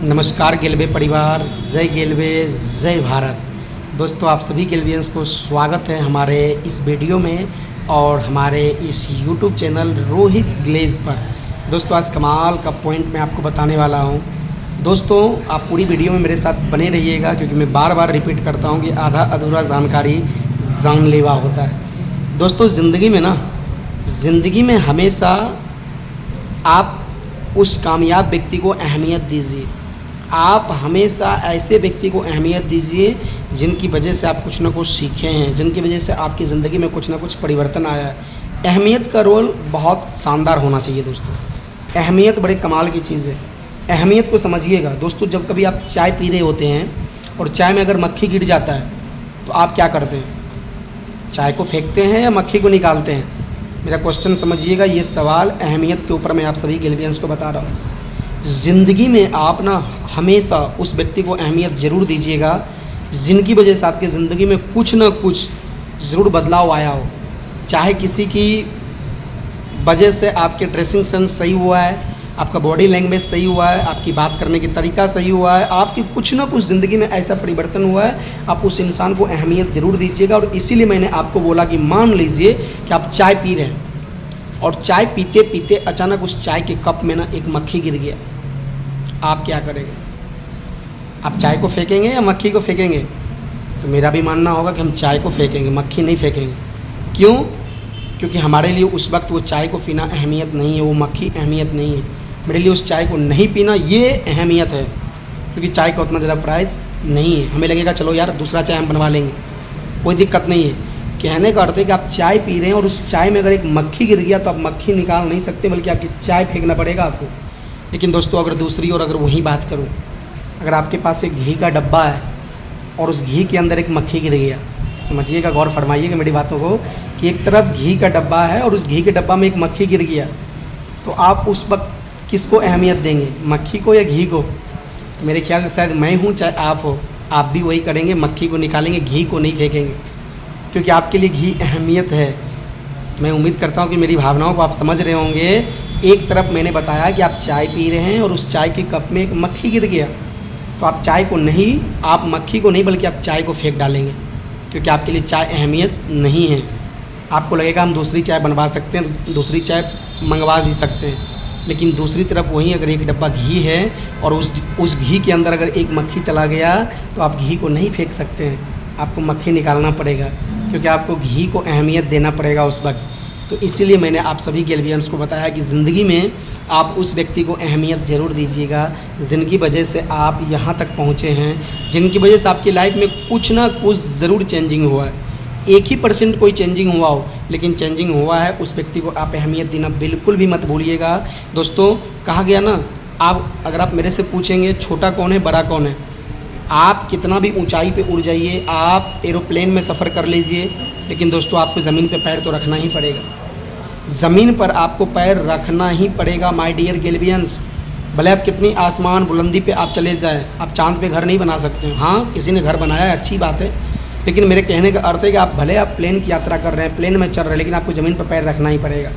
नमस्कार गेलवे परिवार, जय गेलवे, जय भारत। दोस्तों आप सभी गेलवियंस को स्वागत है हमारे इस वीडियो में और हमारे इस यूट्यूब चैनल रोहित ग्लेज पर। दोस्तों आज कमाल का पॉइंट मैं आपको बताने वाला हूं। दोस्तों आप पूरी वीडियो में मेरे साथ बने रहिएगा, क्योंकि मैं बार बार रिपीट करता हूं कि आधा अधूरा जानकारी जानलेवा होता है। दोस्तों ज़िंदगी में हमेशा आप उस कामयाब व्यक्ति को अहमियत दीजिए। आप हमेशा ऐसे व्यक्ति को अहमियत दीजिए जिनकी वजह से आप कुछ ना कुछ सीखे हैं, जिनकी वजह से आपकी ज़िंदगी में कुछ ना कुछ परिवर्तन आया है। अहमियत का रोल बहुत शानदार होना चाहिए दोस्तों। अहमियत बड़े कमाल की चीज़ है। अहमियत को समझिएगा दोस्तों। जब कभी आप चाय पी रहे होते हैं और चाय में अगर मक्खी गिर जाता है तो आप क्या करते हैं? चाय को फेंकते हैं या मक्खी को निकालते हैं? मेरा क्वेश्चन समझिएगा। ये सवाल अहमियत के ऊपर मैं आप सभी गेलवियंस को बता रहा हूँ। ज़िंदगी में आप हमेशा उस व्यक्ति को अहमियत ज़रूर दीजिएगा जिनकी वजह से आपकी ज़िंदगी में कुछ ना कुछ ज़रूर बदलाव आया हो। चाहे किसी की वजह से आपके ड्रेसिंग सेंस सही हुआ है, आपका बॉडी लैंग्वेज सही हुआ है, आपकी बात करने की तरीका सही हुआ है, आपकी कुछ ना कुछ ज़िंदगी में ऐसा परिवर्तन हुआ है। आप उस इंसान को अहमियत ज़रूर दीजिएगा। और इसीलिए मैंने आपको बोला कि मान लीजिए कि आप चाय पी रहे हैं और चाय पीते पीते अचानक उस चाय के कप में एक मक्खी गिर गया। आप क्या करेंगे? आप चाय को फेंकेंगे या मक्खी को फेंकेंगे? तो मेरा भी मानना होगा कि हम चाय को फेंकेंगे, मक्खी नहीं फेंकेंगे। क्यों? क्योंकि हमारे लिए उस वक्त वो चाय को पीना अहमियत नहीं है, वो मक्खी अहमियत नहीं है। मेरे लिए उस चाय को नहीं पीना ये अहमियत है, क्योंकि चाय का उतना ज़्यादा प्राइस नहीं है। हमें लगेगा चलो यार दूसरा चाय हम बनवा लेंगे, कोई दिक्कत नहीं है। कहने का अर्थ है कि आप चाय पी रहे हैं और उस चाय में अगर एक मक्खी गिर गया तो आप मक्खी निकाल नहीं सकते, बल्कि आपकी चाय फेंकना पड़ेगा आपको। लेकिन दोस्तों अगर दूसरी और अगर वही बात करूं, अगर आपके पास एक घी का डब्बा है और उस घी के अंदर एक मक्खी गिर गया, समझिएगा, गौर फरमाइएगा मेरी बातों को, कि एक तरफ घी का डब्बा है और उस घी के डब्बा में एक मक्खी गिर गया, तो आप उस वक्त किसको अहमियत देंगे, मक्खी को या घी को? तो मेरे ख्याल से शायद मैं हूँ चाहे आप हो, आप भी वही करेंगे, मक्खी को निकालेंगे, घी को नहीं फेंकेंगे, क्योंकि आपके लिए घी अहमियत है। मैं उम्मीद करता हूँ कि मेरी भावनाओं को आप समझ रहे होंगे। एक तरफ मैंने बताया कि आप चाय पी रहे हैं और उस चाय के कप में एक मक्खी गिर गया, तो आप चाय को नहीं, आप मक्खी को नहीं, बल्कि आप चाय को फेंक डालेंगे, क्योंकि आपके लिए चाय अहमियत नहीं है। आपको लगेगा हम दूसरी चाय बनवा सकते हैं, दूसरी चाय मंगवा भी सकते हैं, लेकिन दूसरी तरफ वहीं अगर एक डब्बा घी है और उस घी के अंदर अगर एक मक्खी चला गया तो आप घी को नहीं फेंक सकते हैं, आपको मक्खी निकालना पड़ेगा, क्योंकि आपको घी को अहमियत देना पड़ेगा उस वक्त। तो इसीलिए मैंने आप सभी गेलवियंस को बताया कि ज़िंदगी में आप उस व्यक्ति को अहमियत ज़रूर दीजिएगा जिनकी वजह से आप यहाँ तक पहुँचे हैं, जिनकी वजह से आपकी लाइफ में कुछ ना कुछ ज़रूर चेंजिंग हुआ है। 1% कोई चेंजिंग हुआ हो, लेकिन चेंजिंग हुआ है, उस व्यक्ति को आप अहमियत देना बिल्कुल भी मत भूलिएगा। दोस्तों कहा गया ना, अगर आप मेरे से पूछेंगे छोटा कौन है बड़ा कौन है, आप कितना भी ऊंचाई पे उड़ जाइए, आप एरोप्लेन में सफ़र कर लीजिए, लेकिन दोस्तों आपको ज़मीन पे पैर तो रखना ही पड़ेगा। ज़मीन पर आपको पैर रखना ही पड़ेगा माय डियर गेलवियंस। भले आप कितनी आसमान बुलंदी पे आप चले जाएं, आप चांद पे घर नहीं बना सकते हैं। हाँ, किसी ने घर बनाया है, अच्छी बात है, लेकिन मेरे कहने का अर्थ है कि आप भले आप प्लेन की यात्रा कर रहे हैं, प्लेन में चल रहे हैं, लेकिन आपको ज़मीन पर पैर रखना ही पड़ेगा।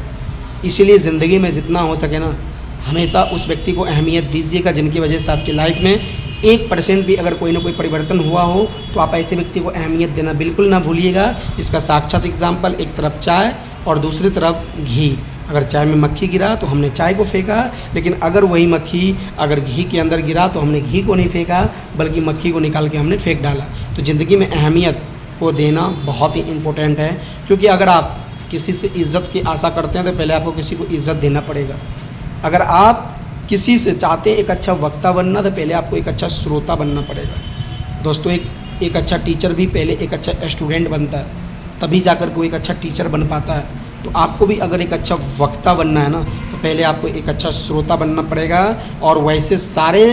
इसीलिए ज़िंदगी में जितना हो सके ना, हमेशा उस व्यक्ति को अहमियत दीजिएगा जिनकी वजह से आपकी लाइफ में 1% भी अगर कोई ना कोई परिवर्तन हुआ हो, तो आप ऐसे व्यक्ति को अहमियत देना बिल्कुल ना भूलिएगा। इसका साक्षात एग्जाम्पल, एक तरफ चाय और दूसरी तरफ घी। अगर चाय में मक्खी गिरा तो हमने चाय को फेंका, लेकिन अगर वही मक्खी अगर घी के अंदर गिरा तो हमने घी को नहीं फेंका, बल्कि मक्खी को निकाल के हमने फेंक डाला। तो ज़िंदगी में अहमियत को देना बहुत ही इम्पोर्टेंट है, क्योंकि अगर आप किसी से इज़्ज़त की आशा करते हैं तो पहले आपको किसी को इज़्ज़त देना पड़ेगा। अगर आप किसी से चाहते हैं एक अच्छा वक्ता बनना, तो पहले आपको एक अच्छा श्रोता बनना पड़ेगा। दोस्तों एक अच्छा टीचर भी पहले एक अच्छा स्टूडेंट बनता है, तभी जाकर कोई एक अच्छा टीचर बन पाता है। तो आपको भी अगर एक अच्छा वक्ता बनना है ना, तो पहले आपको एक अच्छा श्रोता बनना पड़ेगा। और वैसे सारे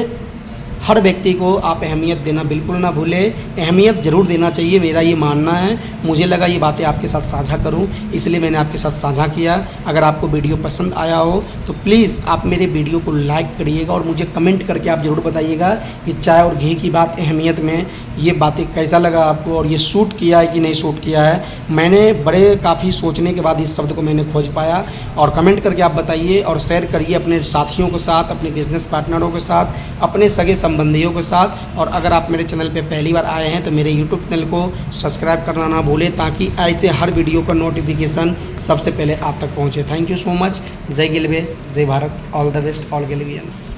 हर व्यक्ति को आप अहमियत देना बिल्कुल ना भूलें, अहमियत ज़रूर देना चाहिए, मेरा ये मानना है। मुझे लगा ये बातें आपके साथ साझा करूं, इसलिए मैंने आपके साथ साझा किया। अगर आपको वीडियो पसंद आया हो तो प्लीज़ आप मेरे वीडियो को लाइक करिएगा और मुझे कमेंट करके आप ज़रूर बताइएगा कि चाय और घी की बात अहमियत में ये बातें कैसा लगा आपको और ये सूट किया है कि नहीं सूट किया है। मैंने बड़े काफ़ी सोचने के बाद इस शब्द को मैंने खोज पाया। और कमेंट करके आप बताइए और शेयर करिए अपने साथियों के साथ, अपने बिजनेस पार्टनरों के साथ, अपने सगे संबंधियों के साथ। और अगर आप मेरे चैनल पे पहली बार आए हैं तो मेरे यूट्यूब चैनल को सब्सक्राइब करना ना भूलें, ताकि ऐसे हर वीडियो का नोटिफिकेशन सबसे पहले आप तक पहुँचे। Thank you so much. जय गिलवे, जय Bharat, all the best all गिलवियंस।